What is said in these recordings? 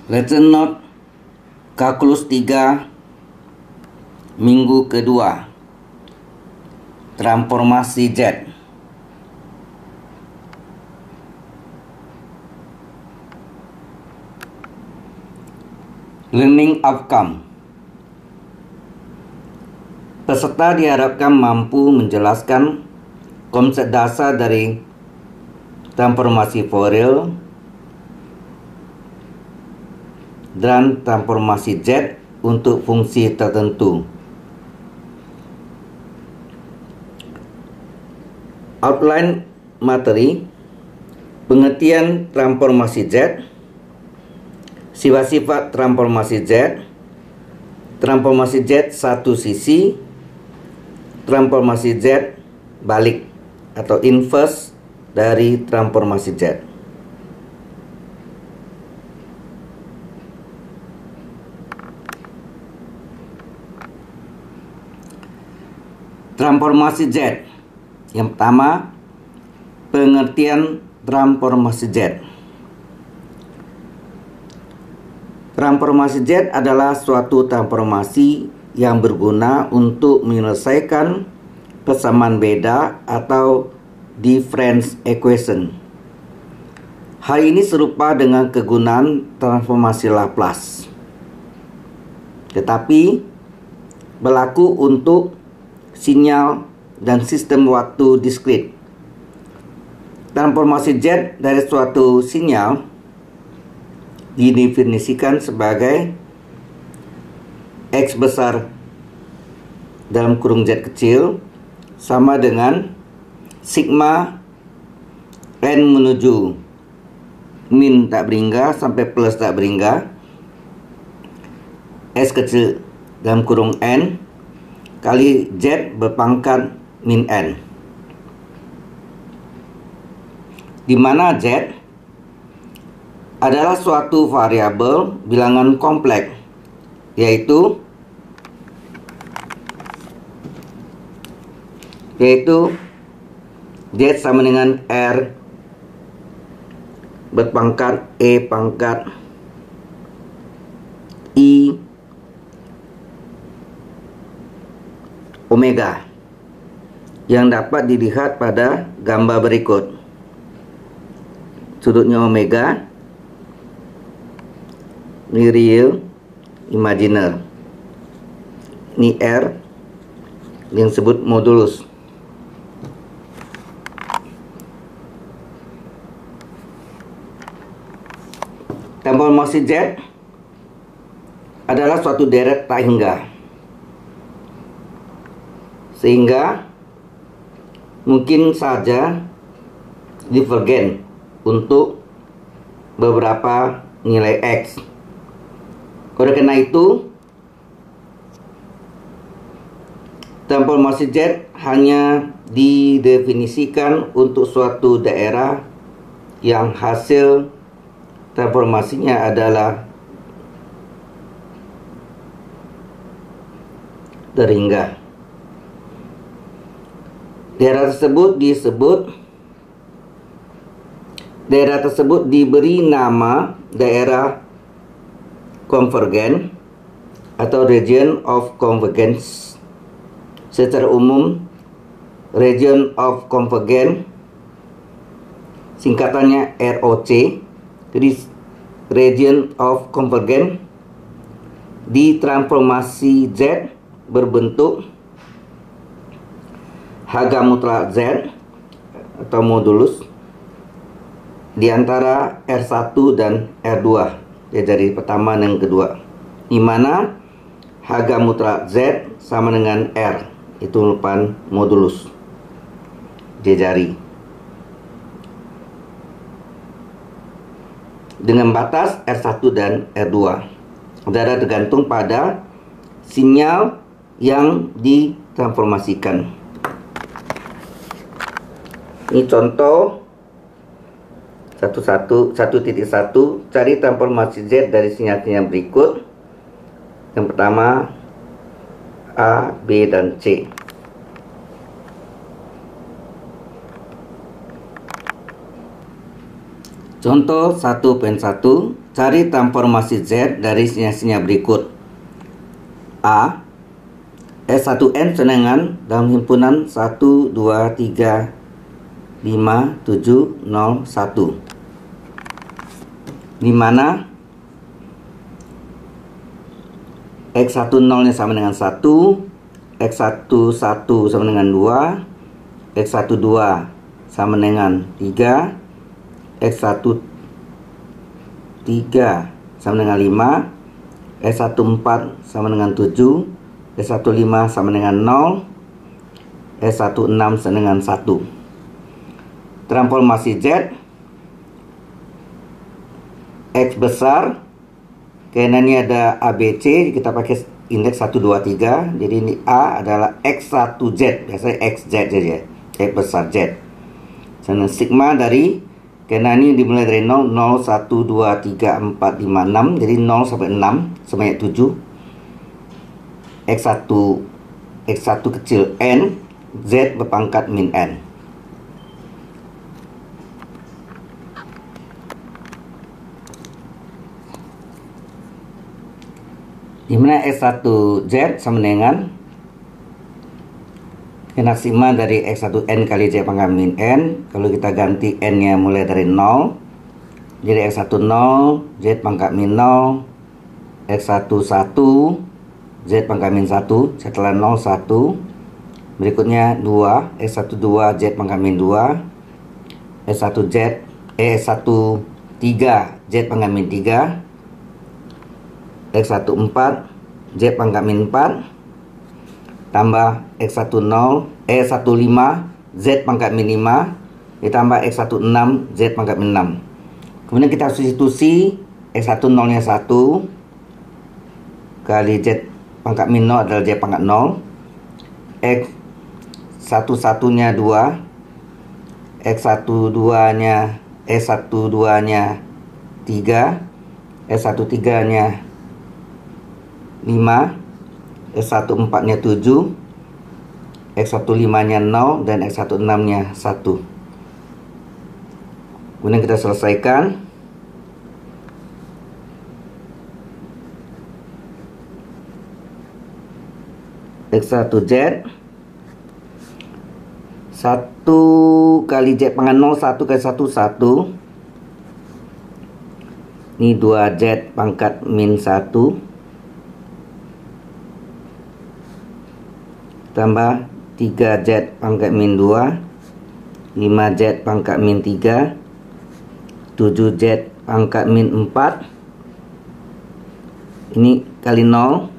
Lesson Note Kalkulus 3 Minggu kedua, Transformasi Z. Learning Outcome. Peserta diharapkan mampu menjelaskan konsep dasar dari transformasi Fourier dan transformasi Z untuk fungsi tertentu. Outline materi, pengertian transformasi Z, sifat-sifat transformasi Z, transformasi Z satu sisi, transformasi Z balik atau inverse dari transformasi Z. Transformasi Z. Yang pertama, pengertian transformasi Z. Transformasi Z adalah suatu transformasi yang berguna untuk menyelesaikan persamaan beda atau difference equation. Hal ini serupa dengan kegunaan transformasi Laplace, tetapi berlaku untuk sinyal dan sistem waktu diskrit. Transformasi Z dari suatu sinyal didefinisikan sebagai X besar dalam kurung Z kecil sama dengan sigma n menuju min tak berhingga sampai plus tak berhingga S kecil dalam kurung n kali Z berpangkat min n, di mana Z adalah suatu variabel bilangan kompleks, yaitu Z sama dengan R berpangkat E pangkat I omega yang dapat dilihat pada gambar berikut. Sudutnya omega, ini real, imaginer. Ini R yang disebut modulus. Transformasi Z adalah suatu deret tak hingga, sehingga mungkin saja divergen untuk beberapa nilai X. Oleh karena itu, transformasi Z hanya didefinisikan untuk suatu daerah yang hasil transformasinya adalah terhingga. Daerah tersebut diberi nama daerah konvergen atau region of convergence. Secara umum, region of convergence singkatannya ROC. Jadi region of convergence di transformasi Z berbentuk harga mutlak Z atau modulus di antara R1 dan R2, ya, dari pertama dan kedua, di mana harga mutlak Z sama dengan R, itu merupakan modulus jari dengan batas R1 dan R2. Adalah tergantung pada sinyal yang ditransformasikan. Ini contoh 1.1, cari transformasi Z dari sinyal-sinyal berikut. Yang pertama A, B, dan C. Contoh 1.1, Cari transformasi Z dari sinyal-sinyal berikut. A. S1N dengan dalam himpunan 1, 2, 3, 5, 7, 0, 1, di mana X10 nya sama dengan 1, X11 sama dengan 2, X12 sama dengan 3, X13 sama dengan 5, S14 sama dengan 7, S15 sama dengan 0, S16 sama dengan 1. Transformasi Z, X besar, karena ini ada ABC, kita pakai indeks 1, 2, 3. Jadi ini A adalah X1Z, biasanya XZ saja ya, X besar Z. Karena sigma dari, karena ini dimulai dari 0, 0, 1, 2, 3, 4, 5, 6. Jadi 0 sampai 6, sebanyak 7. X1 kecil N, Z berpangkat min N. Di mana S1Z sama dengan sigma dari X1N kali Z pangkat min N. Kalau kita ganti N nya mulai dari 0, jadi X10 Z pangkat min 0, X11 Z pangkat min 1, setelah 0 1, berikutnya 2, S12 Z pangkat min 2, S13 Z pangkat min 3, X14 Z pangkat min 4, tambah X15 Z pangkat min 5, ditambah X16 Z pangkat min 6. Kemudian kita substitusi X10 nya 1 kali Z pangkat min 0 adalah Z pangkat 0, X11 nya 2, X12 nya 3, S13 nya 5, S14 nya 7, X15 nya 0, dan X16 nya 1. Kemudian kita selesaikan. X1Z 1 kali Z pangkat 0, 1 kali 1, 1. Ini 2Z pangkat min 1, tambah 3Z pangkat min 2, 5Z pangkat min 3, 7Z pangkat min 4. Ini kali 0,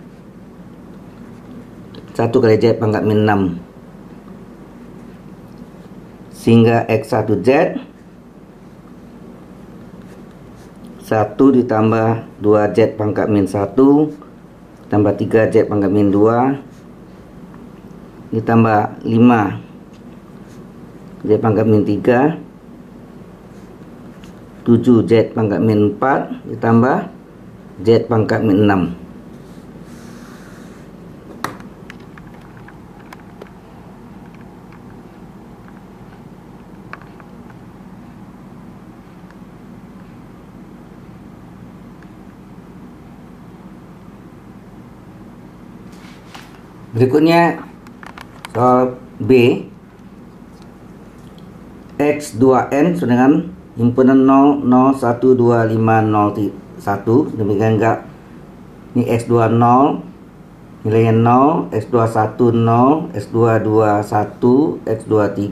1 kali Z pangkat min 6, sehingga X1Z 1 ditambah 2Z pangkat min 1 tambah 3Z pangkat min 2 ditambah 5 Z pangkat min 3, 7Z pangkat min 4 ditambah Z pangkat min 6. Berikutnya soal B, X2N dengan himpunan 0, 0, 1, 2, 5, 0, 1. Demikian juga ini X20 nilainya 0, X21 0, X22 1, X23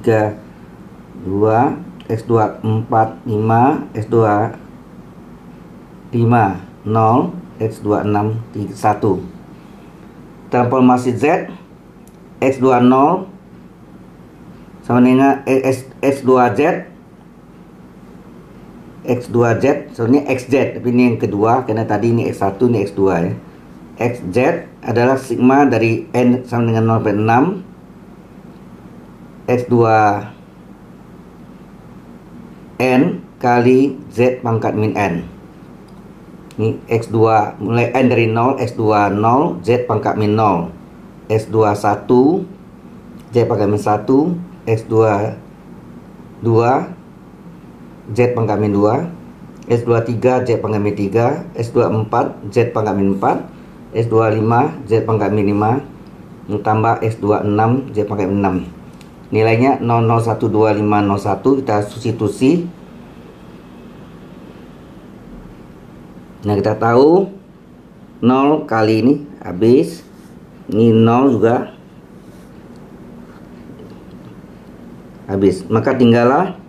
2, X24 5, X25 0, X26 1. Transformasi Z, X20 sama dengan X2Z, soalnya XZ, tapi ini yang kedua karena tadi ini X1, ini X2 ya. XZ adalah sigma dari N sama dengan 0 sampai 6, X2N kali Z pangkat min N. Ini X2 mulai N dari 0, X20 Z pangkat min 0, X21 Z pangkat min 1, X22 Z pangkat min 2, S23 Z pangkat min 3, S24 Z pangkat min 4, S25 Z pangkat min 5, tambah S26 Z pangkat min 6. Nilainya 001251, kita substitusi. Nah, kita tahu 0 kali ini habis, ini 0 juga habis, maka tinggallah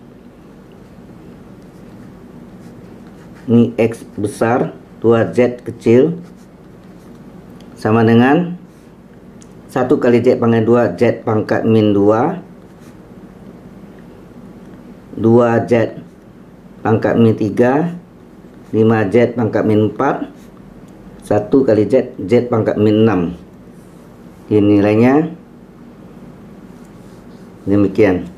ini X besar 2Z kecil sama dengan 1 kali Z pangkat 2 Z pangkat min 2, 2Z pangkat min 3, 5Z pangkat min 4, 1 kali Z Z pangkat min 6. Ini nilainya demikian.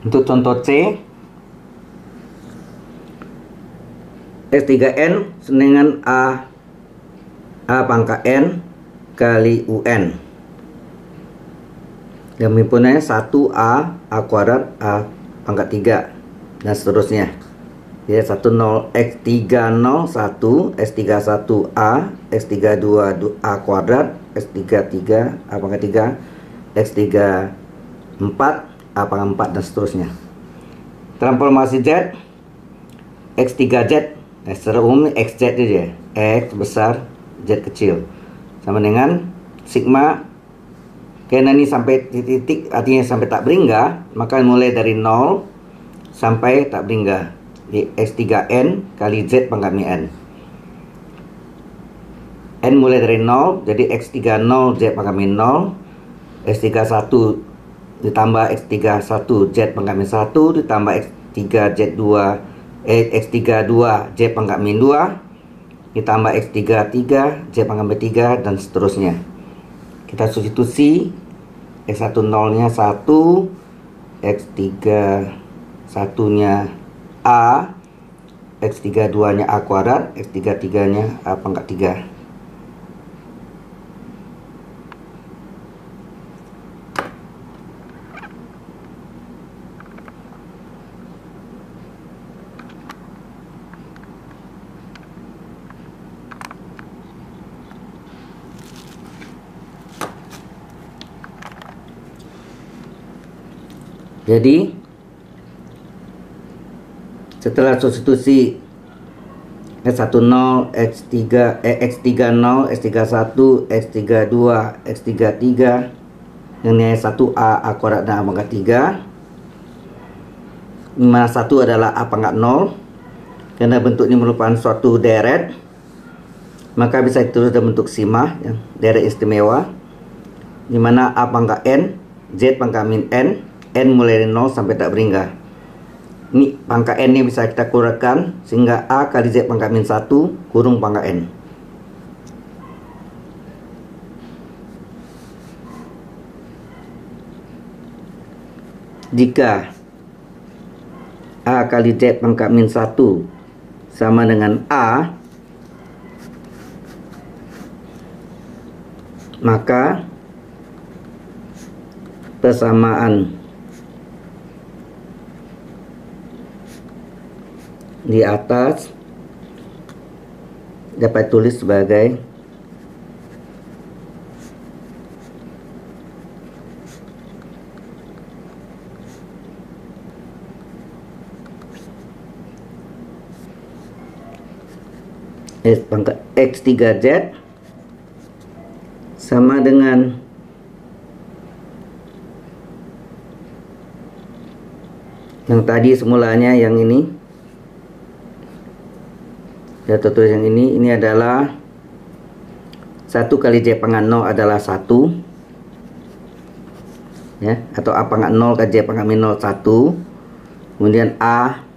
Untuk contoh C, S3N dengan A pangkat N kali UN. Yang himpunannya 1A kuadrat A pangkat 3 dan seterusnya. Ya, 10 X30 1, S31A, S32 A kuadrat, S33 A pangkat 3, X34 A pangkat 4 dan seterusnya. Transformasi Z, X3Z, secara umum XZ aja, X besar Z kecil, sama dengan sigma. Karena ini sampai titik, artinya sampai tak berhingga, maka mulai dari 0 sampai tak berhingga, di X3N kali Z pangkat min N. N mulai dari 0, jadi X30 Z pangkat min 0, X31 ditambah X31 Z pangkat min 1 ditambah X32 Z pangkat min 2 ditambah X33 Z pangkat min 3 dan seterusnya. Kita substitusi. X10 nya 1, X31 nya A, X32 nya A kuadrat, X33 nya A pangkat 3. Jadi setelah substitusi S10, X30, S31, X32, X33 yang nilai 1A kuadrat dan A pangkat 3, dimana 1 adalah A pangkat 0. Karena bentuk ini merupakan suatu deret, maka bisa ditulis dalam bentuk simah, ya, deret istimewa, dimana A pangkat N, Z pangkat min N, N mulai dari 0 sampai tak berhingga. Ini pangkat N ini bisa kita kurangkan sehingga A kali Z pangkat min 1 kurung pangkat N. Jika A kali Z pangkat min 1 sama dengan A, maka persamaan di atas dapat tulis sebagai S pangkat X3Z sama dengan yang tadi semulanya, yang ini ya, tulis yang ini adalah 1 kali Z pangkat 0 adalah 1, ya, atau A pangkat 0 kali Z pangkat min 0 1, kemudian A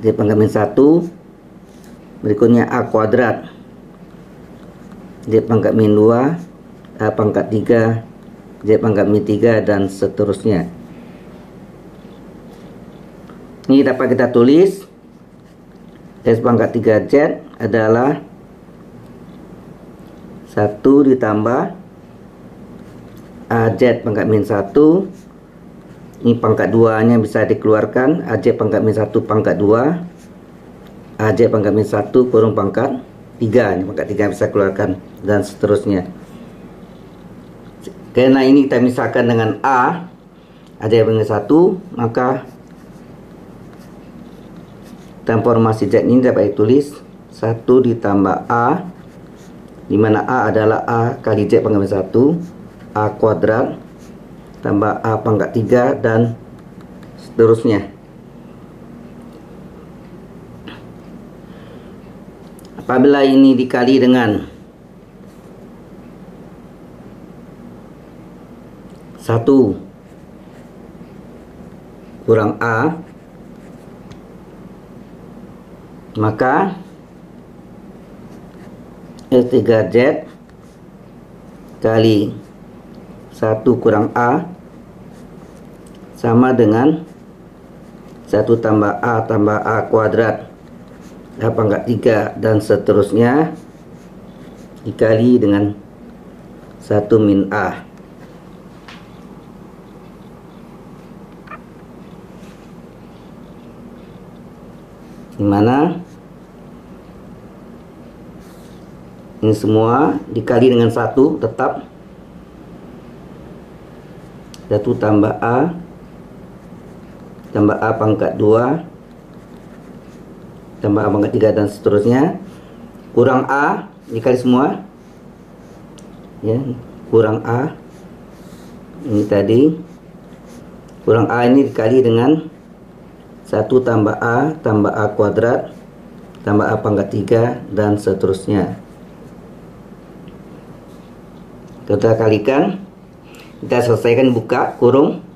Z pangkat min 1, berikutnya A kuadrat Z pangkat min 2, A pangkat 3 Z pangkat min 3 dan seterusnya. Ini dapat kita tulis S pangkat 3Z adalah 1 ditambah AZ pangkat min 1. Ini pangkat 2 nya bisa dikeluarkan. AZ pangkat min 1 pangkat 2, AZ pangkat min 1 kurung pangkat 3. Ini pangkat 3 bisa keluarkan, dan seterusnya. Karena ini kita misalkan dengan A, AZ pangkat 1, maka transformasi Z ini dapat ditulis 1 ditambah A, dimana A adalah A kali Z pangkat min 1, A kuadrat tambah A pangkat 3, dan seterusnya. Apabila ini dikali dengan 1 kurang A, maka S3Z kali 1 kurang A sama dengan 1 tambah A kuadrat A pangkat 3, dan seterusnya dikali dengan 1 min A. Dimana ini semua dikali dengan 1, tetap 1 tambah A pangkat 2 tambah A pangkat 3, dan seterusnya, kurang A dikali semua, ya, kurang A ini tadi, kurang A ini dikali dengan 1 tambah A kuadrat tambah A pangkat 3, dan seterusnya. Kita kalikan, kita selesaikan, buka kurung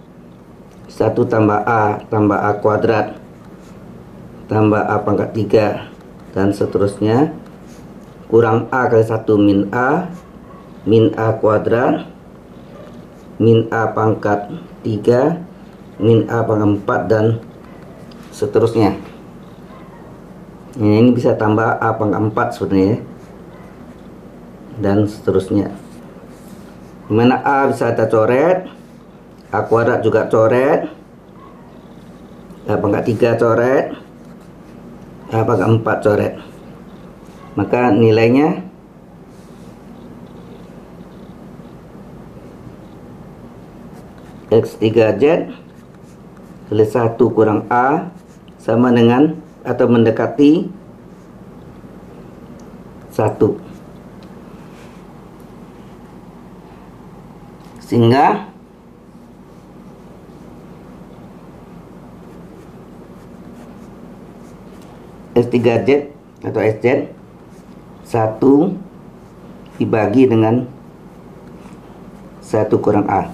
1 tambah A kuadrat tambah A pangkat 3, dan seterusnya, kurang A kali 1 min A kuadrat min A pangkat 3 min A pangkat 4, dan seterusnya. Ini bisa tambah A pangkat 4 sebenarnya, dan seterusnya. Dimana A bisa kita coret, A kuadrat juga coret, A pangkat 3 coret, A pangkat 4 coret. Maka nilainya X3Z kali 1 kurang A sama dengan atau mendekati 1. Sehingga S3Z atau SZ 1 dibagi dengan 1 kurang A.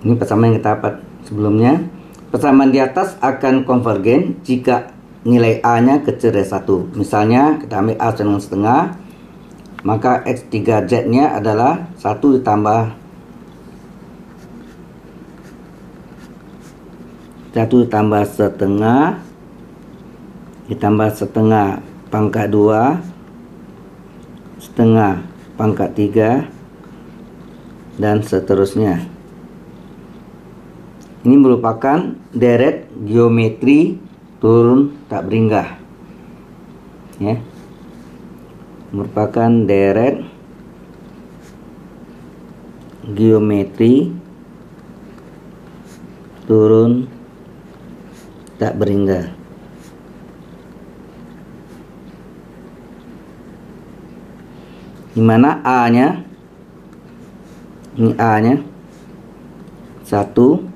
Ini persamaan yang kita dapat sebelumnya. Persamaan di atas akan konvergen jika nilai A-nya kecil dari 1. Misalnya kita ambil A dengan setengah, maka X3Z-nya adalah 1 ditambah 1 setengah ditambah setengah pangkat 2 setengah pangkat 3, dan seterusnya. Ini merupakan deret geometri turun tak beringgah, ya, merupakan deret geometri turun tak beringgah. Dimana A-nya, ini A-nya 1,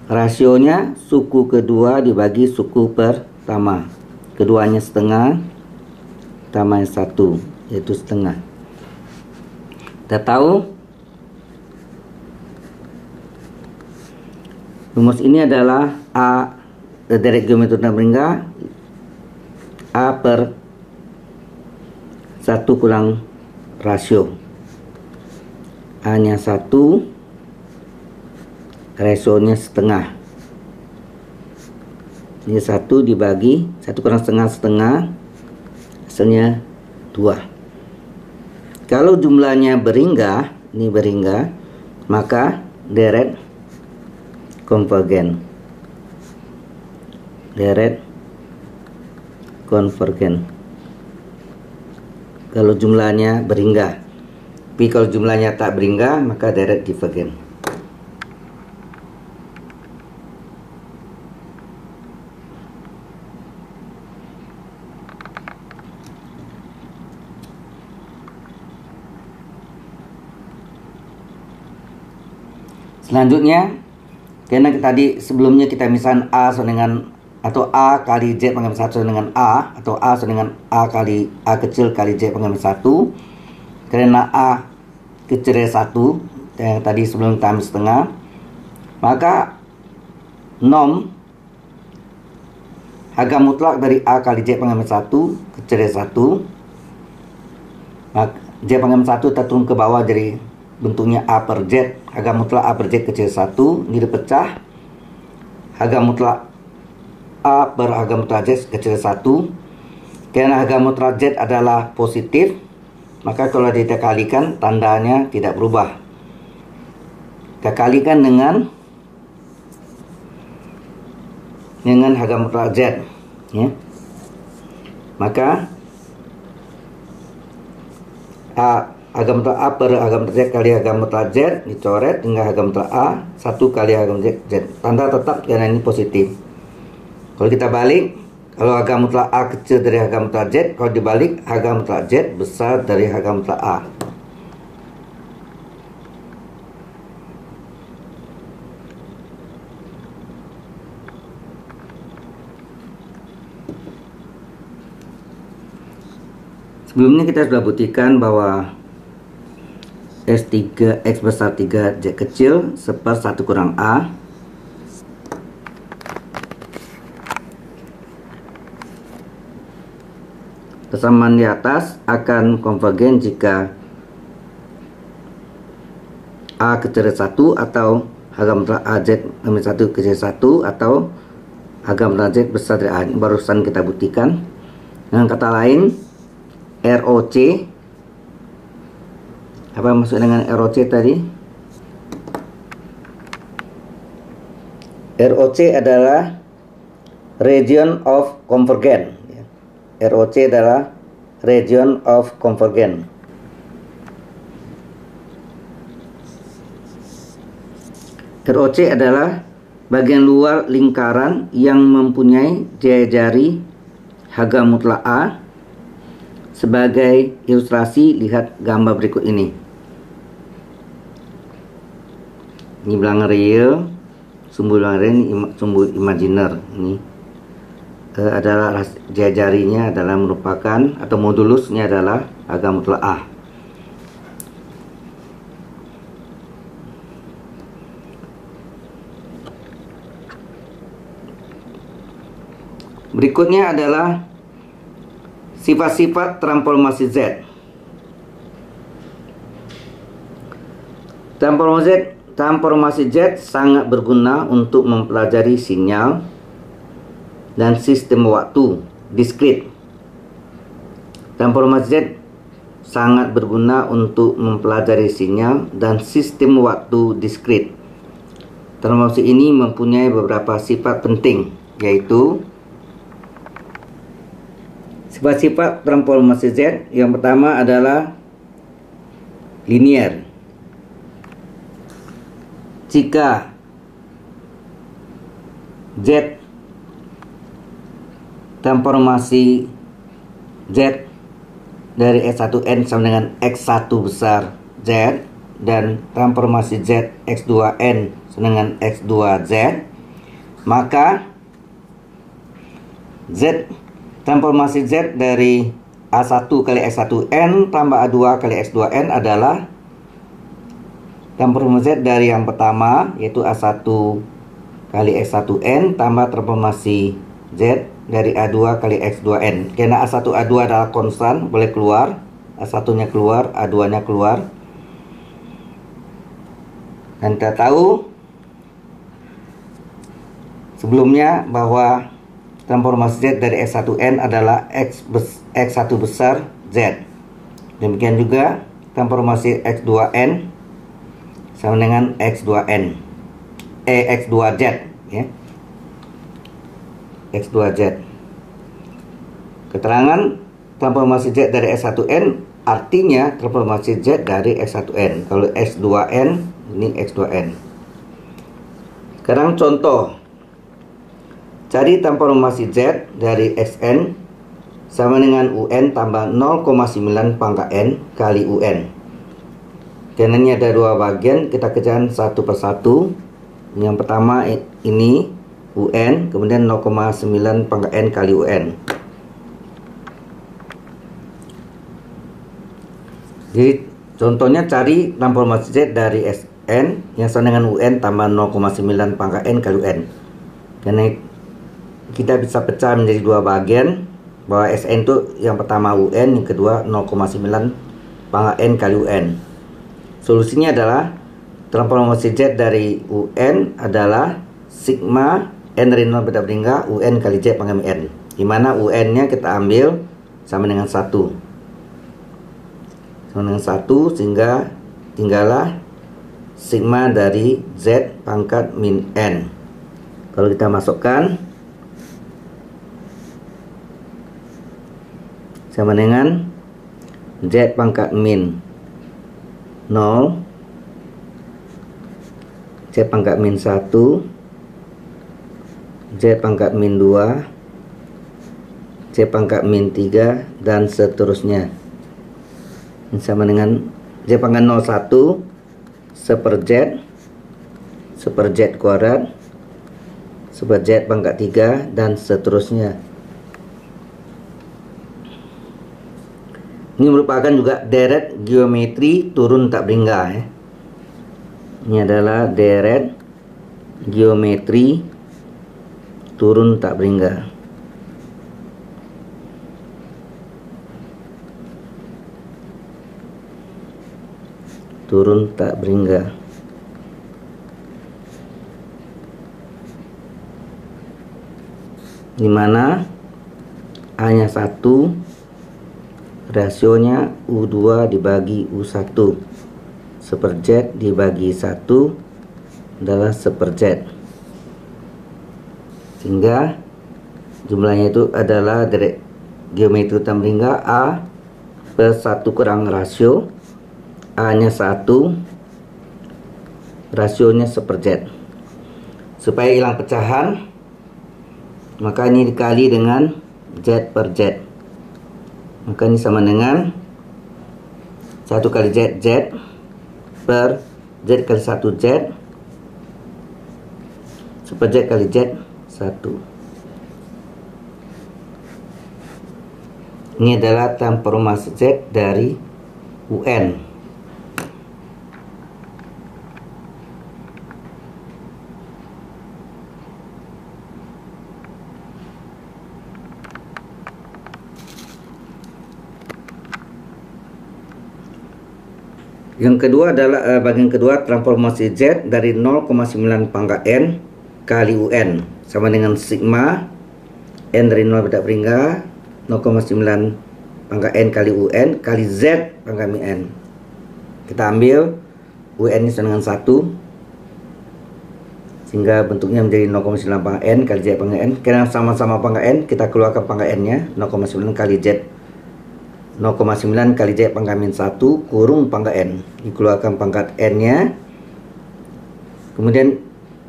rasionya suku kedua dibagi suku pertama, keduanya setengah, pertamanya 1, yaitu setengah. Kita tahu rumus ini adalah A deret geometri tak beringgah A per 1 kurang rasio. A-nya 1, rasionya setengah. Ini 1 dibagi 1 kurang setengah, hasilnya 2. Kalau jumlahnya berhingga, ini berhingga, maka deret konvergen. Deret konvergen. Kalau jumlahnya berhingga. Tapi kalau jumlahnya tak berhingga, maka deret divergen. Selanjutnya, karena tadi sebelumnya kita misalkan A sama dengan, atau A kali Z panggilan 1 sama dengan A, atau A sama dengan A kali A kecil kali Z panggilan 1. Karena A kecil dari 1 yang tadi sebelum kita ambil setengah, maka norm harga mutlak dari A kali Z panggilan 1 kecil dari 1, maka Z panggilan 1 terturun ke bawah jadi bentuknya A per Z. Harga mutlak A per Z kecil 1 ini dipecah, harga mutlak A per harga mutlak Z kecil 1. Karena harga mutlak Z adalah positif, maka kalau kita kalikan tandanya tidak berubah. Kita kalikan dengan harga mutlak Z, ya. Maka harga mutlak A per harga mutlak Z kali harga mutlak Z dicoret hingga harga mutlak A 1 kali harga mutlak Z. Tanda tetap karena ini positif. Kalau kita balik, kalau harga mutlak A kecil dari harga mutlak Z, kalau dibalik harga mutlak Z besar dari harga mutlak A. Sebelumnya kita sudah buktikan bahwa S3 X besar 3 Z kecil seper 1 kurang A persamaan di atas akan konvergen jika A kecil dari 1 atau harga mutlak AZ lebih 1 kecil 1 atau harga mutlak Z besar dari A. Ini barusan kita buktikan. Dengan kata lain, ROC, apa maksud dengan ROC tadi? ROC adalah region of convergence. ROC adalah region of convergence. ROC adalah bagian luar lingkaran yang mempunyai jari harga mutlak A. Sebagai ilustrasi, lihat gambar berikut ini. Ini bilangan real, sumbu bilangan real, ini sumbu imajiner. Ini adalah jari-jarinya adalah merupakan, atau modulusnya adalah harga mutlak A. Berikutnya adalah sifat-sifat transformasi Z. Transformasi Z sangat berguna untuk mempelajari sinyal dan sistem waktu diskrit. Transformasi Z sangat berguna untuk mempelajari sinyal dan sistem waktu diskrit. Transformasi ini mempunyai beberapa sifat penting, yaitu sifat-sifat transformasi Z. Yang pertama adalah linear. Jika Z transformasi Z dari X1N sama dengan X1 besar Z dan transformasi Z X2N sama dengan X2Z, maka Z transformasi Z dari A1 kali X1N tambah A2 kali X2N adalah transformasi Z dari yang pertama, yaitu A1 kali X1N tambah transformasi Z dari A2 kali X2N. Karena A1 A2 adalah konstan, boleh keluar, A1-nya keluar, A2-nya keluar. Dan kita tahu sebelumnya bahwa transformasi Z dari X1N adalah X1 besar Z. Demikian juga transformasi X2N sama dengan X2N. X2Z ya. X2Z. Keterangan transformasi Z dari X1N artinya transformasi Z dari X1N. Kalau X2N, ini X2N. Sekarang contoh. Cari transformasi Z dari Xn sama dengan UN tambah 0,9 pangkat N kali UN. Karena ini ada dua bagian, kita kerjakan satu persatu. Yang pertama ini UN, kemudian 0,9 pangkat N kali UN. Jadi contohnya cari transformasi Z dari Sn yang sama dengan UN tambah 0,9 pangkat N kali UN. Karena kita bisa pecah menjadi dua bagian, bahwa Sn itu yang pertama UN, yang kedua 0,9 pangkat N kali UN. Solusinya adalah transformasi Z dari UN adalah sigma N dari 0 pada hingga UN kali Z pangkat N, di mana UN nya kita ambil sama dengan 1, sehingga tinggallah sigma dari Z pangkat min N. Kalau kita masukkan sama dengan Z pangkat min 0, Z pangkat min 1, Z pangkat min 2, Z pangkat min 3, dan seterusnya. Ini sama dengan Z pangkat 01 seper Z kuadrat, seper Z pangkat 3, dan seterusnya. Ini merupakan juga deret geometri turun tak berhingga ya. Ini adalah deret geometri turun tak berhingga. Turun tak berhingga. Di mana A-nya 1, rasionya U2 dibagi U1, seper Z dibagi 1 adalah seper Z, sehingga jumlahnya itu adalah dari geometri tak berhingga A per 1 kurang rasio A nya 1, rasionya seper Z. Supaya hilang pecahan, maka ini dikali dengan Z per Z. Maka ini sama dengan 1 kali Z, Z per Z kali 1 Z, super Z kali Z 1. Ini adalah transformasi Z dari UN. Yang kedua adalah bagian kedua, transformasi Z dari 0,9 pangkat N kali UN sama dengan sigma N dari 0 pada berhingga 0,9 pangkat N kali UN kali Z pangkat min N. Kita ambil UN ini sama dengan 1, sehingga bentuknya menjadi 0,9 pangkat N kali Z pangkat N. Karena sama-sama pangkat N, kita keluarkan pangkat N nya, 0,9 kali Z 0,9 kali Z pangkat min 1 kurung pangkat N, dikeluarkan pangkat N nya. Kemudian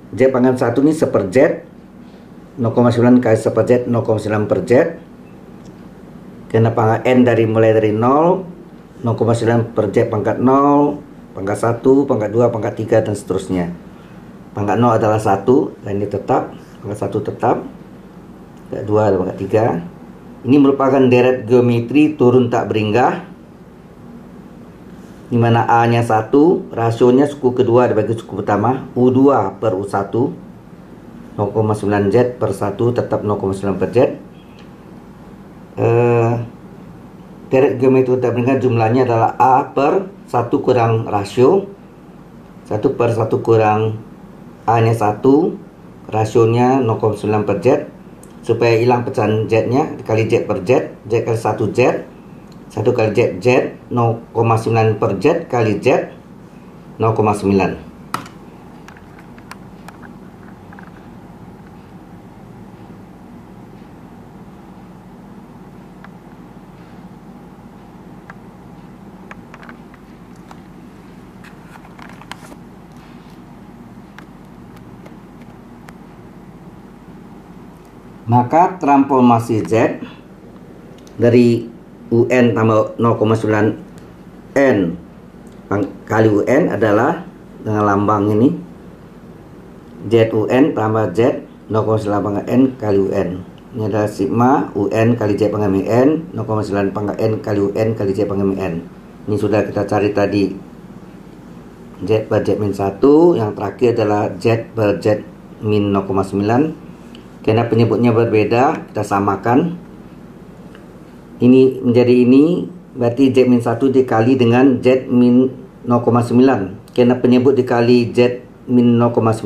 Z pangkat 1 ini seper Z, 0,9 kali seper Z 0,9 per Z. Karena pangkat N mulai dari 0, 0,9 per Z pangkat 0, pangkat 1, pangkat 2, pangkat 3, dan seterusnya. Pangkat 0 adalah 1, dan ini tetap, pangkat 1 tetap, pangkat 2 dan pangkat 3. Ini merupakan deret geometri turun tak berhingga, di mana A nya 1, rasionya suku kedua dibagi suku pertama, U2 per U1, 0,9 Z per 1 tetap 0,9 per Z. Deret geometri tak berikat jumlahnya adalah A per 1 kurang rasio 1 per 1 kurang A nya 1, rasionya 0,9 per Z. Supaya hilang pecahan Z nya, dikali Z per Z, Z kali 1 Z, 1 kali Z, Z 0,9 per Z kali Z 0,9. Maka transformasi Z dari UN tambah 0,9 N kali UN adalah dengan lambang ini ZUN tambah Z 0,9 pangkat N kali UN. Ini adalah sigma UN kali Z pangkat N 0,9 pangkat N kali UN kali Z pangkat N. Ini sudah kita cari tadi Z per Z min 1. Yang terakhir adalah Z per Z min 0,9. Karena penyebutnya berbeda, kita samakan. Ini menjadi ini, berarti Z min 1 dikali dengan Z min 0,9. Karena penyebut dikali Z min 0,9,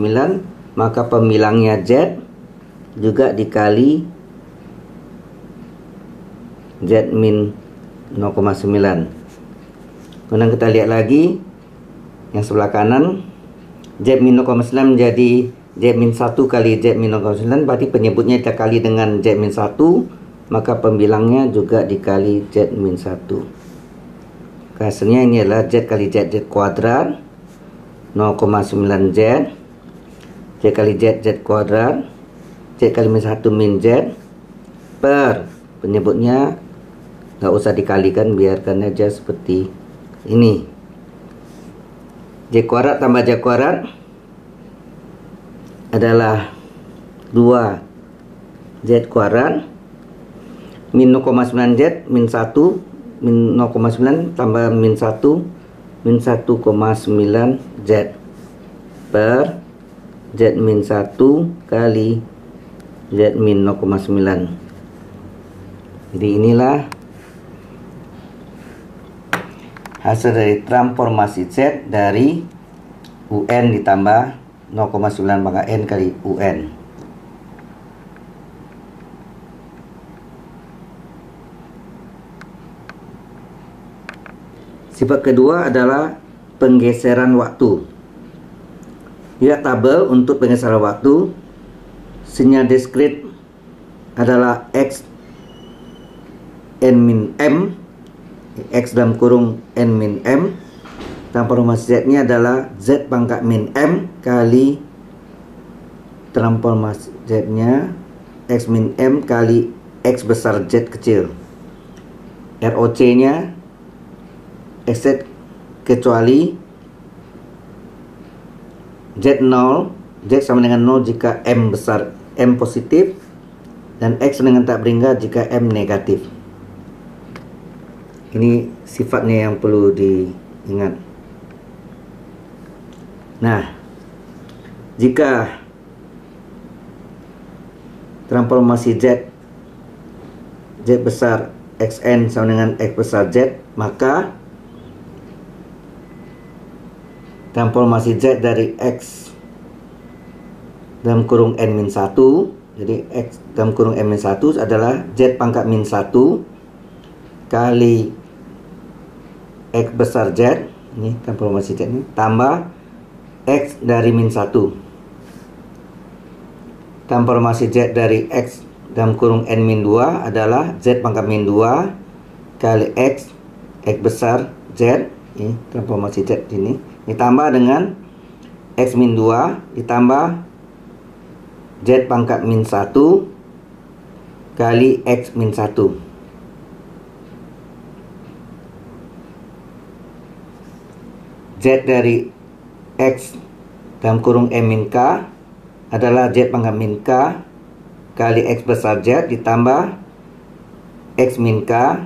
maka pemilangnya Z juga dikali Z min 0,9. Kemudian kita lihat lagi yang sebelah kanan, Z min 0,9 menjadi Z min 1 kali Z min 0,9, berarti penyebutnya kita kali dengan Z min 1, maka pembilangnya juga dikali Z min 1. Hasilnya ini adalah Z kali Z, Z kuadrat 0,9 Z, Z kali Z, Z kuadrat, Z kali min 1 min Z, per penyebutnya nggak usah dikalikan, biarkan aja seperti ini. Z kuadrat tambah Z kuadrat adalah 2 Z kuadrat min 0,9 Z min 1 min 0,9 tambah min 1 min 1,9 Z per Z min 1 kali Z min 0,9. Jadi inilah hasil dari transformasi Z dari UN ditambah 0,9 pangkat N kali UN. Sifat kedua adalah penggeseran waktu. Lihat tabel untuk penggeseran waktu. Sinyal diskrit adalah X N min M, X dalam kurung N min M. Transformasi Z-nya adalah Z pangkat min M kali transformasi Z-nya X min M kali X besar Z kecil. ROC-nya Z kecuali Z0, Z sama dengan 0 jika M besar, M positif, dan X dengan tak beringat jika M negatif. Ini sifatnya yang perlu diingat. Nah, jika transformasi Z besar Xn sama dengan X besar Z, maka transformasi Z dari X dalam kurung N-1, jadi X dalam kurung N-1 adalah Z pangkat min 1 kali X besar Z, ini transformasi Z ini, tambah X dari min 1. Transformasi Z dari X dalam kurung N min 2 adalah Z pangkat min 2 kali X besar Z, ini transformasi Z ini, ditambah dengan X min 2 ditambah Z pangkat min 1 kali X min 1. Z dari X dalam kurung M min K adalah Z pangkat min K kali X besar Z ditambah X min K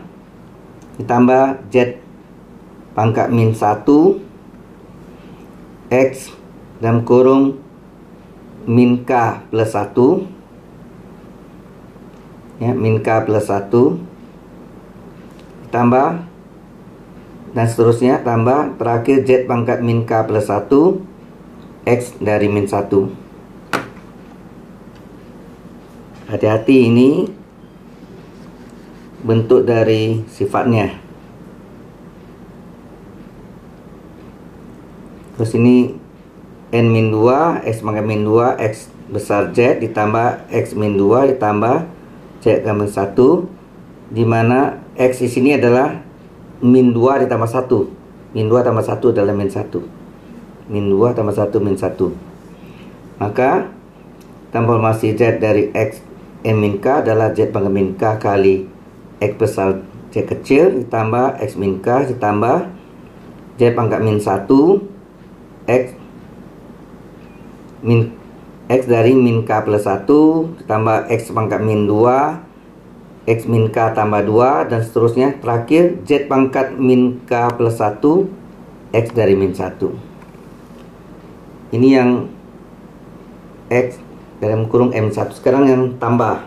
ditambah Z pangkat min 1 X dalam kurung min K plus 1, ya, min K plus 1 tambah dan seterusnya, tambah terakhir Z pangkat min K plus 1 X dari min 1. Hati-hati, ini bentuk dari sifatnya. Terus ini N min 2 X pangkat min 2 X besar Z ditambah X min 2 ditambah Z tambah 1, dimana X di sini adalah min 2 ditambah 1. Min 2 tambah 1 adalah min 1. Min 2 tambah 1 min 1. Maka transformasi Z dari X N min K adalah Z pangkat min K kali X besar Z kecil ditambah X min K ditambah Z pangkat min 1 X dari min K plus 1 ditambah X pangkat min 2 X min K tambah 2 dan seterusnya. Terakhir Z pangkat min K plus 1 X dari min 1. Ini yang X dalam kurung M1. Sekarang yang tambah.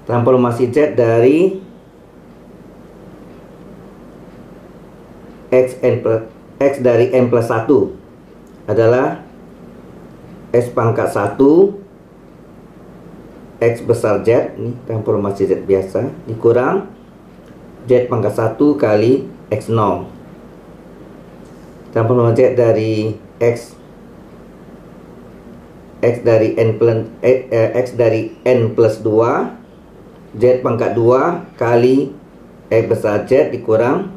Transformasi Z dari X dari N plus 1 adalah X pangkat 1 X besar Z, ini transformasi Z biasa, dikurang Z pangkat 1 kali X0. Transformasi Z dari X dari N plus 2 Z pangkat 2 kali X besar Z dikurang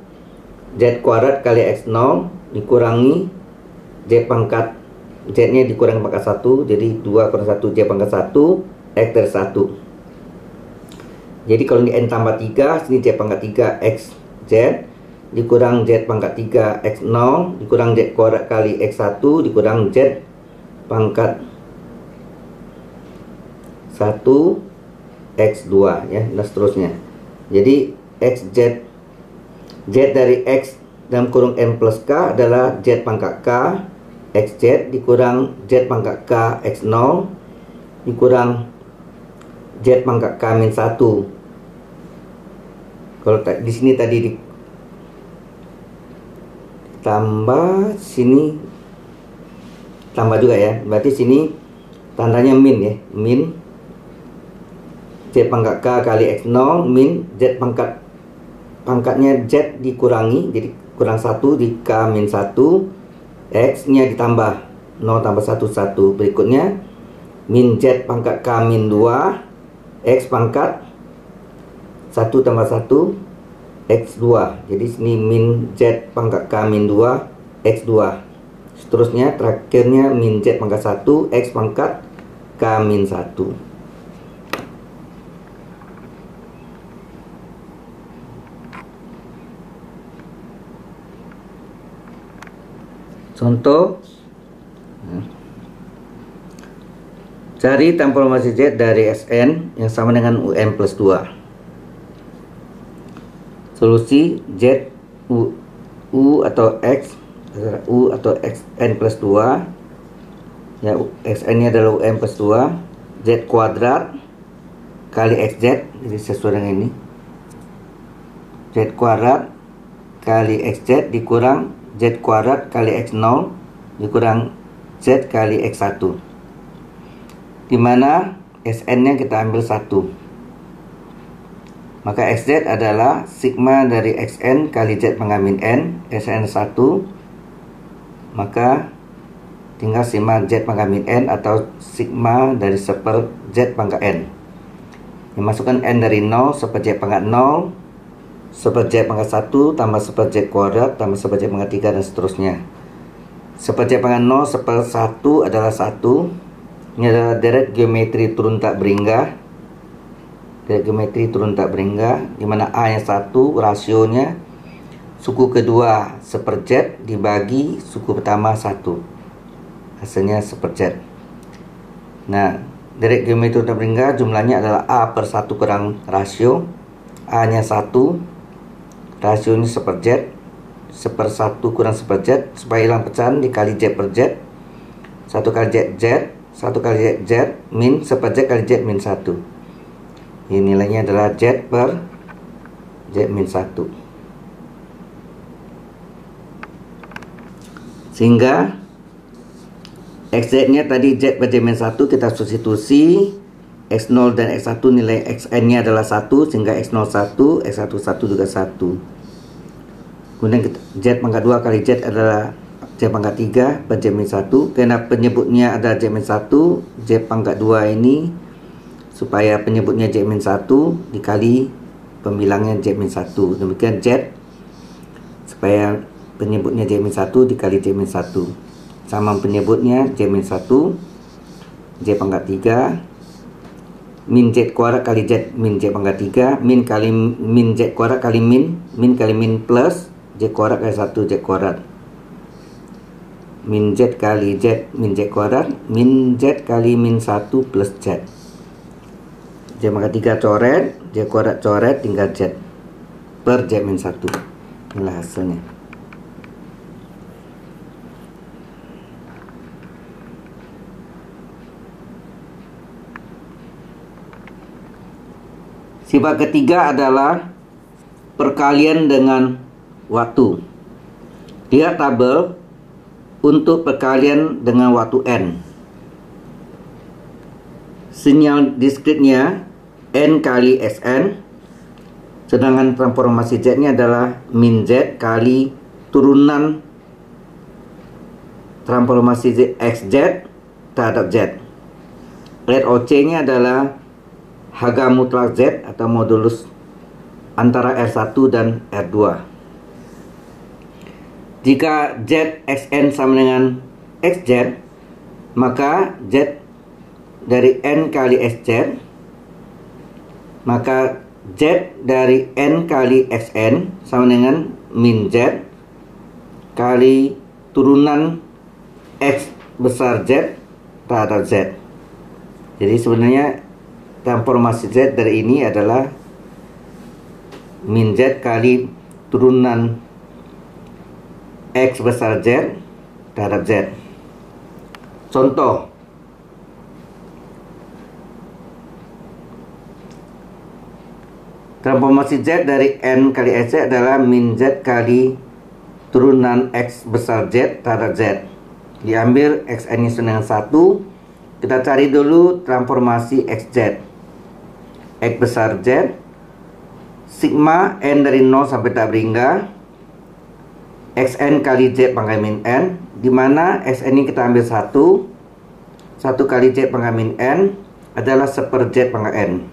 Z kuadrat kali X0 dikurangi Z pangkat Z nya dikurang pangkat 1, jadi 2 kurang 1 Z pangkat 1 X dari 1. Jadi kalau ini N tambah 3, sini Z pangkat 3 X Z dikurang Z pangkat 3 X0 dikurang Z kuadrat kali X1 dikurang Z pangkat 1 X2 ya, dan seterusnya. Jadi Z dari X dalam kurung M plus K adalah Z pangkat K XZ dikurang Z pangkat K X0 dikurang Z pangkat K min 1. Kalau di sini tadi ditambah, sini tambah juga ya. Berarti sini tandanya min ya. Min Z pangkat K kali X0 min Z pangkatnya Z dikurangi, jadi kurang 1 di K min 1 X nya ditambah 0 tambah 1 1. Berikutnya min Z pangkat K min 2 X pangkat 1 tambah 1 X2. Jadi sini min Z pangkat K min 2 X2. Seterusnya terakhirnya min Z pangkat 1 X pangkat K min 1. Contoh, cari transformasi Z dari Sn yang sama dengan Un plus 2. Solusi Z U atau X N plus 2 ya, Xn nya adalah Un plus 2 Z kuadrat kali XZ, jadi sesuai dengan ini Z kuadrat kali XZ dikurang Z kuadrat kali X0 dikurang Z kali X1, dimana Sn nya kita ambil 1. Maka Xz adalah sigma dari Xn kali Z pangkat min N, Sn 1. Maka tinggal sigma Z pangkat min N atau sigma dari seper Z pangkat N. Dimasukkan N dari 0 seper Z pangkat 0 seper Z pangkat 1 tambah seper Z kuadrat tambah seper Z pangkat 3 dan seterusnya. Seper Z pangkat 0 seper 1 adalah 1. Ini adalah deret geometri turun tak beringga. Deret geometri turun tak beringga, dimana A nya 1, rasionya suku kedua seper Z dibagi suku pertama 1. Hasilnya seper Z. Nah, deret geometri turun tak beringga jumlahnya adalah A per 1 kurang rasio. A nya 1, rasionya seper Z, seper 1 kurang seper Z, supaya hilang pecahan dikali Z per Z, 1 kali Z Z, 1 kali Z Z min seper Z kali Z min 1. Ini nilainya adalah Z per Z min 1. Sehingga XZ nya tadi Z per Z min 1 kita substitusi, X0 dan X1 nilai Xn nya adalah 1, sehingga X0 1, X1 1 juga 1. Kemudian Z pangkat 2 kali Z adalah Z pangkat 3 per Z min 1. Karena penyebutnya adalah Z min 1, Z pangkat 2 ini supaya penyebutnya Z min 1 dikali pembilangnya Z min 1. Demikian Z supaya penyebutnya Z min 1 dikali Z min 1 sama penyebutnya Z min 1 Z pangkat 3 min Z kuadrat kali Z min Z pangkat 3 min kali min Z kuadrat kali min kali min plus Z kuadrat kali 1 Z kuadrat min Z kali Z min Z kuadrat min Z kali min 1 plus Z. Z pangkat 3 coret, Z kuadrat coret, tinggal Z per Z min 1. Inilah hasilnya. Sifat ketiga adalah perkalian dengan waktu. Lihat tabel untuk perkalian dengan waktu n. Sinyal diskritnya n kali Sn, sedangkan transformasi Z nya adalah min Z kali turunan transformasi Z, XZ terhadap Z. Rate OC nya adalah harga mutlak Z atau modulus antara R1 dan R2. Jika Z Xn sama dengan Xz, maka Z dari N kali Xz, maka Z dari N kali Xn sama dengan min Z kali turunan X besar Z terhadap Z. Jadi sebenarnya transformasi Z dari ini adalah min Z kali turunan X besar Z terhadap Z. Contoh, transformasi Z dari N kali Xz adalah min Z kali turunan X besar Z terhadap Z. Diambil Xn ini sama dengan 1. Kita cari dulu transformasi XZ. X besar Z, sigma N dari 0 sampai tak berhingga Xn kali Z pangkat min N, di mana Xn ini kita ambil 1 kali Z pangkat min N adalah 1 Z pangkat N,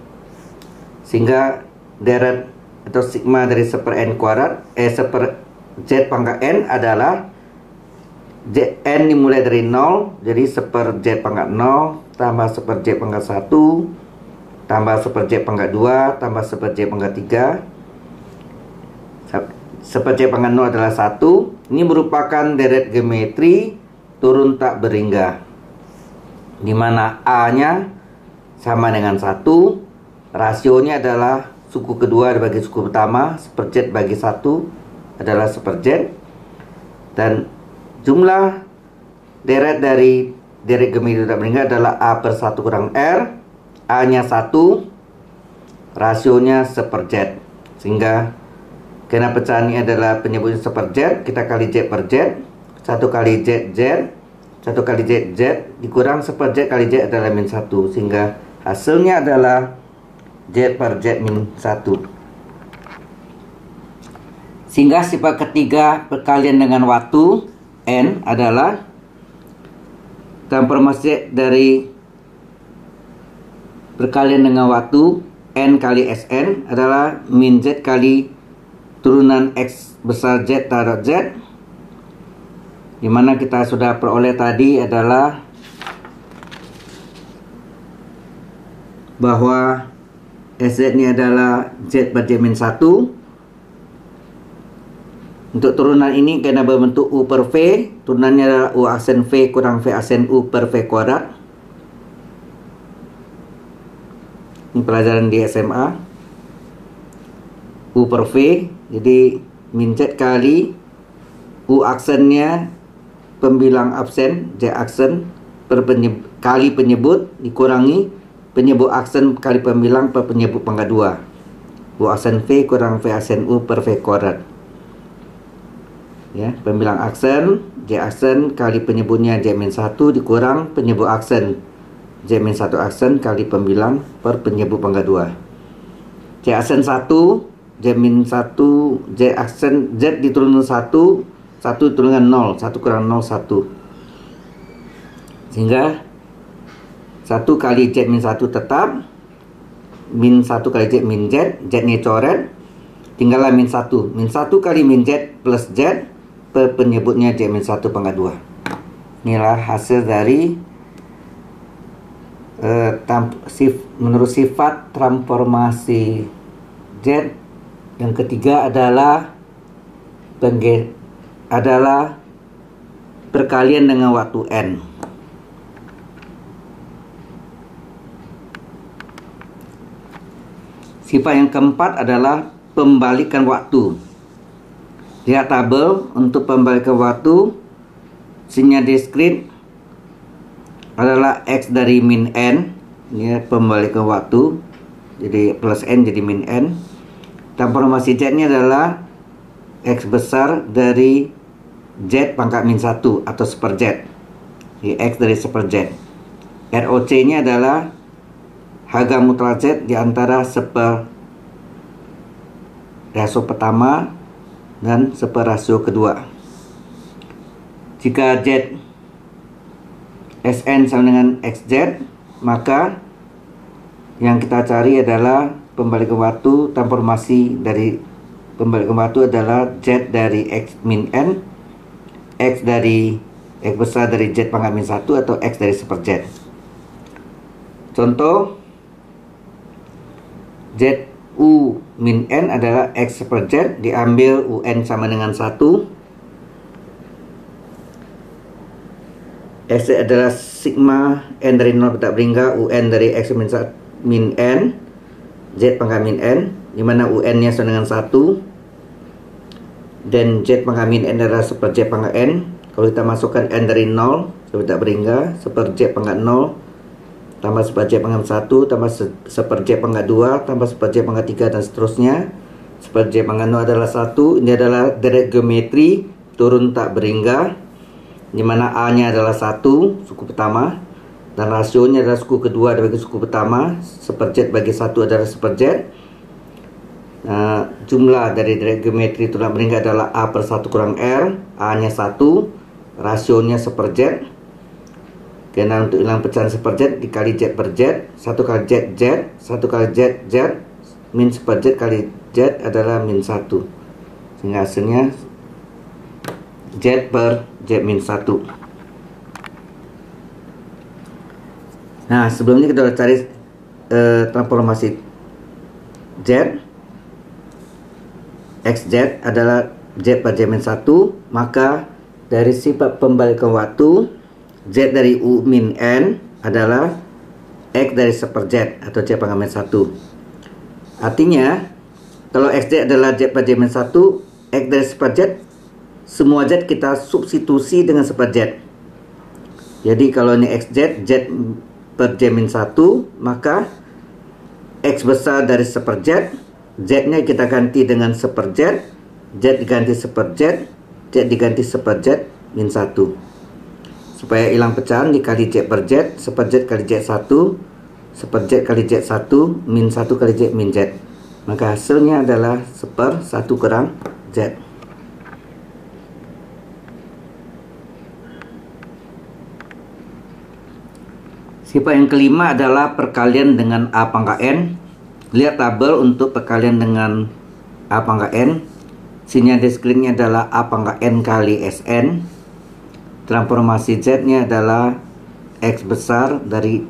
sehingga deret atau sigma dari 1 N kuadrat 1 Z pangkat N adalah N dimulai dari 0, jadi 1 Z pangkat 0 tambah 1 Z pangkat 1 tambah 1 Z pangkat 2 tambah 1 Z pangkat 3. 1 Z pangkat 0 adalah 1. Ini merupakan deret geometri turun tak berhingga, di mana A nya sama dengan 1. Rasionya adalah suku kedua dibagi suku pertama, 1 Z bagi 1 adalah 1 Z. Dan jumlah deret dari deret geometri tak berhingga adalah A per 1 kurang R. A nya 1, rasionya 1 Z. Sehingga karena pecahan ini adalah penyebutnya 1 Z, kita kali Z per Z. 1 kali Z Z, 1 kali Z Z dikurang 1 Z kali Z adalah min 1. Sehingga hasilnya adalah Z per Z min 1. Sehingga sifat ketiga perkalian dengan waktu N adalah transformasi dari perkalian dengan waktu N kali Sn adalah min Z kali turunan X besar Z terhadap Z, dimana kita sudah peroleh tadi adalah bahwa Sz ini adalah Z per Z min 1. Untuk turunan ini karena berbentuk U per V, turunannya adalah U aksen V kurang V aksen U per V kuadrat. Ini pelajaran di SMA. U per V, jadi min Z kali U aksennya pembilang absen, Z aksen per kali penyebut dikurangi penyebut aksen kali pembilang per penyebut pangkat 2. U aksen V kurang V aksen U per V kuadrat. Ya, pembilang aksen J aksen kali penyebutnya J-1 dikurang penyebut aksen J-1 aksen kali pembilang per penyebut pangkat 2. J aksen 1 J-1 J aksen Z diturunkan 1 diturunkan 0, 1 kurang 0 1, sehingga 1 kali Z-1 tetap, min 1 kali Z min Z, Z-nya coret, tinggallah min 1 kali min Z plus Z per penyebutnya J-1 pangkat 2. Inilah hasil dari menurut sifat transformasi Z. Yang ketiga adalah perkalian dengan waktu N. Sifat yang keempat adalah pembalikan waktu. Lihat tabel untuk pembalikan waktu. Sinyal diskrit adalah X dari min N. Ini pembalikan waktu. Jadi plus N jadi min N. Transformasi Z-nya adalah X besar dari Z pangkat min 1 atau seper Z. Jadi X dari seper Z. ROC-nya adalah harga mutlak Z di antara seper rasio pertama dan seper rasio kedua. Jika Z Sn sama dengan XZ, maka yang kita cari adalah pembalikan waktu. Transformasi dari pembalikan waktu adalah Z dari X min N, X besar dari Z pangkat min 1 atau X dari seper Z. Contoh, Z U min N adalah X seper Z, diambil UN sama dengan 1. X adalah sigma N dari 0 petak berhingga UN dari X min N, Z pangkat min N, dimana UN nya sama dengan 1, dan Z pangkat min N adalah seper Z pangkat N. Kalau kita masukkan N dari 0 petak berhingga, seper Z pangkat 0 tambah seper Z pangkat 1 tambah seper Z pangkat 2 tambah seper Z pangkat 3 dan seterusnya. Seper Z pangkat 0 adalah 1. Ini adalah derajat geometri turun tak berhingga, di mana A nya adalah 1 suku pertama dan rasionya adalah suku kedua bagi suku pertama. Seper Z bagi 1 adalah seper Z. Jumlah dari derajat geometri turun tak berhingga adalah A per 1 kurang R. A nya 1, rasionya seper Z. Karena untuk hilang pecahan seper Z dikali Z per Z, 1 kali Z Z, 1 kali Z Z, min seper Z kali Z adalah min 1, sehingga hasilnya Z per Z min 1. Nah, sebelumnya kita sudah cari transformasi Z. XZ adalah Z per Z min 1, maka dari sifat pembalikan waktu, Z dari U min N adalah X dari seper Z atau Z pangkat min 1. Artinya, kalau XZ adalah Z per Z min 1, X dari seper Z, semua Z kita substitusi dengan seper Z. Jadi kalau ini XZ, Z per Z min 1, maka X besar dari seper Z, Z nya kita ganti dengan seper Z, Z diganti seper Z, Z diganti seper Z min 1. Supaya hilang pecahan dikali Z per Z, seper Z kali Z1, seper Z kali Z1, min 1 kali Z min Z. Maka hasilnya adalah seper 1 kurang Z. Sifat yang kelima adalah perkalian dengan A pangkat N. Lihat tabel untuk perkalian dengan A pangkat N. Sinyal diskritnya adalah A pangkat N kali Sn. Transformasi Z nya adalah X besar dari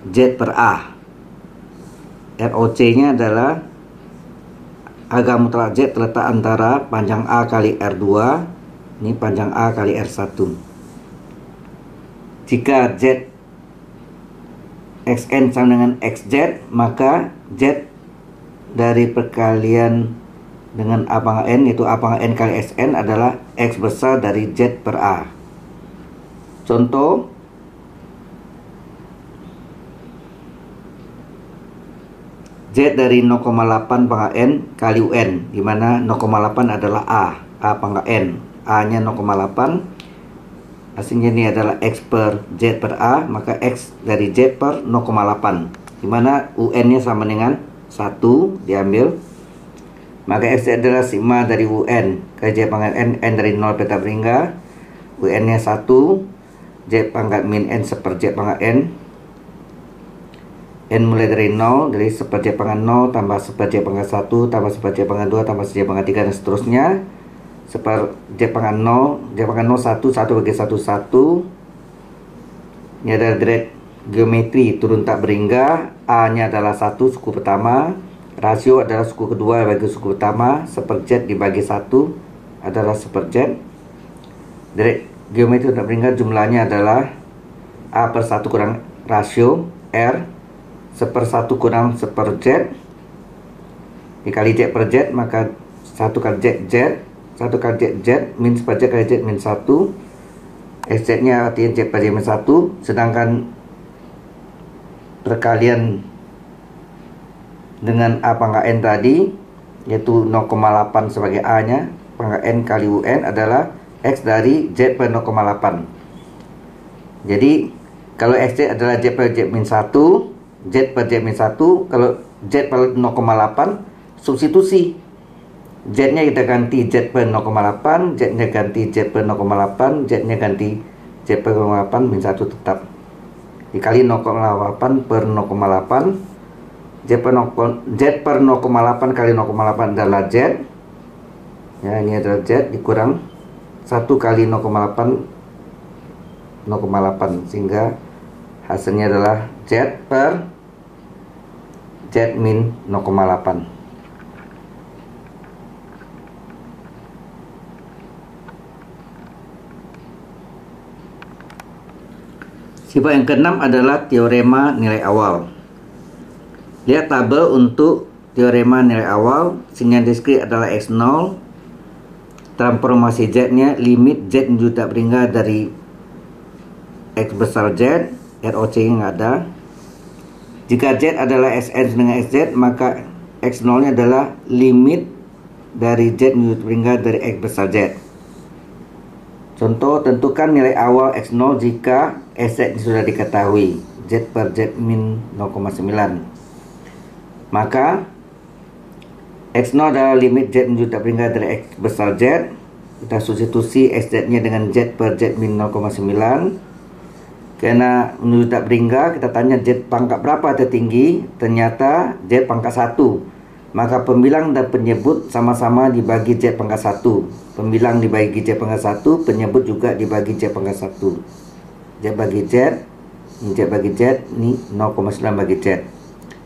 Z per A. ROC nya adalah harga mutlak Z terletak antara panjang A kali R2, ini panjang A kali R1. Jika Z Xn sama dengan XZ, maka Z dari perkalian dengan A pangkat N, yaitu A pangkat N kali Sn adalah X besar dari Z per A. Contoh, Z dari 0,8 pangkat N kali UN, di mana 0,8 adalah A pangkat N. A-nya 0,8. Hasilnya ini adalah X per Z per A, maka X dari Z per 0,8. Di mana UN-nya sama dengan 1 diambil. Maka X adalah sigma dari UN kali Z pangkat N dari 0 peta berhingga. UN-nya 1, Z pangkat min N seper Z pangkat N mulai dari 0, dari seper Z pangkat 0 tambah seper Z pangkat 1 tambah seper Z pangkat 2 tambah Z pangkat 3 dan seterusnya. Seper Z pangkat 0, Z pangkat 0 1, 1 bagi 1 1. Ini adalah derajat geometri turun tak berhingga. A nya adalah 1 suku pertama, rasio adalah suku kedua bagi suku pertama, seper Z dibagi 1 adalah seper Z. Derajat geometri turun tak berhingga jumlahnya adalah A per 1 kurang rasio R seper 1 kurang seper Z dikali Z per Z, maka 1 kali Z Z, 1 kali Z Z min seper Z kali Z min 1. SZ nya artinya Z per Z min 1, sedangkan perkalian dengan A pangkat N tadi, yaitu 0,8 sebagai A nya, pangkat N kali UN adalah X dari Z per 0,8. Jadi kalau XZ adalah Z per Z min 1, Z per Z min 1, kalau Z per 0,8 substitusi, Z nya kita ganti Z per 0,8, Z nya ganti Z per 0,8, Z nya ganti Z per 0,8 min 1 tetap, dikali 0,8 per 0,8. Z per 0,8 kali 0,8 adalah Z, ya, ini adalah Z dikurang 1 kali 0,8 0,8, sehingga hasilnya adalah Z per Z min 0,8. Sifat yang keenam adalah teorema nilai awal. Lihat tabel untuk teorema nilai awal. Sinyal diskrit adalah X0. Transformasi Z-nya limit Z menuju tak berhingga dari X besar Z, ROC-nya nggak ada. Jika Z adalah Sn dengan Sz, maka X0-nya adalah limit dari Z menuju tak berhingga dari X besar Z. Contoh, tentukan nilai awal X0 jika Sz sudah diketahui, Z per Z min 0,9. Maka X0 adalah limit Z menuju tak berhingga dari X besar Z. Kita substitusi Sz nya dengan Z per Z min 0,9. Karena menuju tak berhingga, kita tanya Z pangkat berapa tertinggi. Ternyata Z pangkat 1. Maka pembilang dan penyebut sama-sama dibagi Z pangkat 1. Pembilang dibagi Z pangkat 1, penyebut juga dibagi Z pangkat 1. Z bagi Z, ini Z bagi Z, ini 0,9 bagi Z.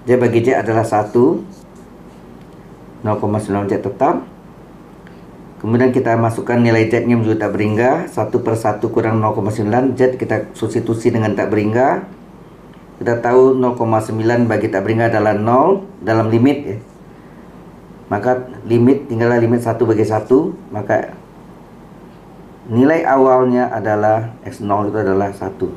Z bagi Z adalah 1, 0,9 Z tetap. Kemudian kita masukkan nilai Z nya menuju tak berhingga, 1 per 1 kurang 0,9. Z kita substitusi dengan tak berhingga. Kita tahu 0,9 bagi tak berhingga adalah 0 dalam limit, ya. Maka limit, tinggallah limit 1 bagi 1. Maka nilai awalnya adalah X0 itu adalah 1.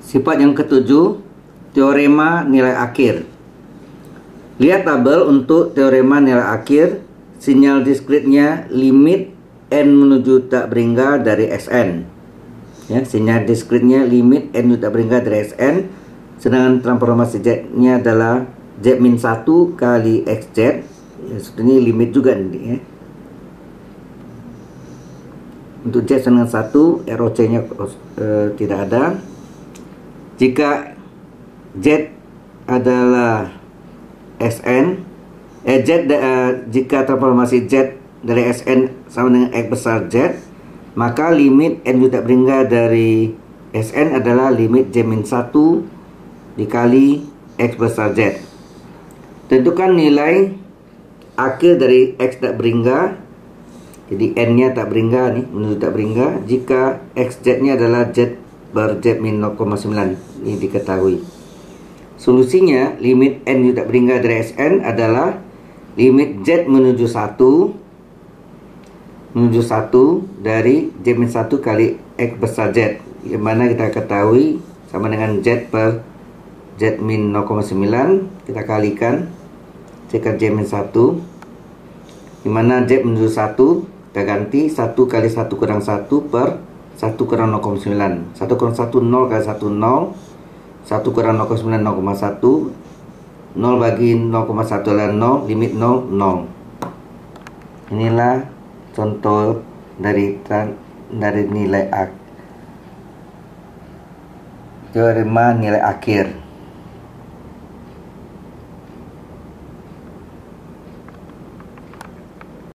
Sifat yang ketujuh, teorema nilai akhir. Lihat tabel untuk teorema nilai akhir. Sinyal diskritnya limit N menuju tak berhingga dari Sn, ya, sinyal diskritnya limit N menuju tak berhingga dari Sn. Sedangkan transformasi Z nya adalah Z min 1 kali XZ, ya, ini limit juga nih, ya. Untuk Z dengan 1, ROC nya tidak ada. Jika Z adalah Sn, jika transformasi Z dari Sn sama dengan X besar Z, maka limit N menuju tak berhingga dari Sn adalah limit Z min 1 dikali X besar Z. Tentukan nilai akhir dari X tak berhingga. Jadi N nya tak berhingga nih, menuju tak berhingga, jika XZ nya adalah Z per Z min 0,9. Ini diketahui. Solusinya, limit n tidak berhingga dari Sn adalah limit Z menuju 1 dari Z-1 kali X besar Z, yang mana kita ketahui sama dengan Z per Z min 0,9. Kita kalikan Z kali Z-1, di mana Z menuju 1 kita ganti 1 kali 1 kurang 1 per 1 kurang 0,9. 1 kurang 1 0 kali 1 0, 1 kurang 0,9 0,1, 0 bagi 0,1 adalah 0, limit 0 0. Inilah contoh dari nilai teorema nilai akhir.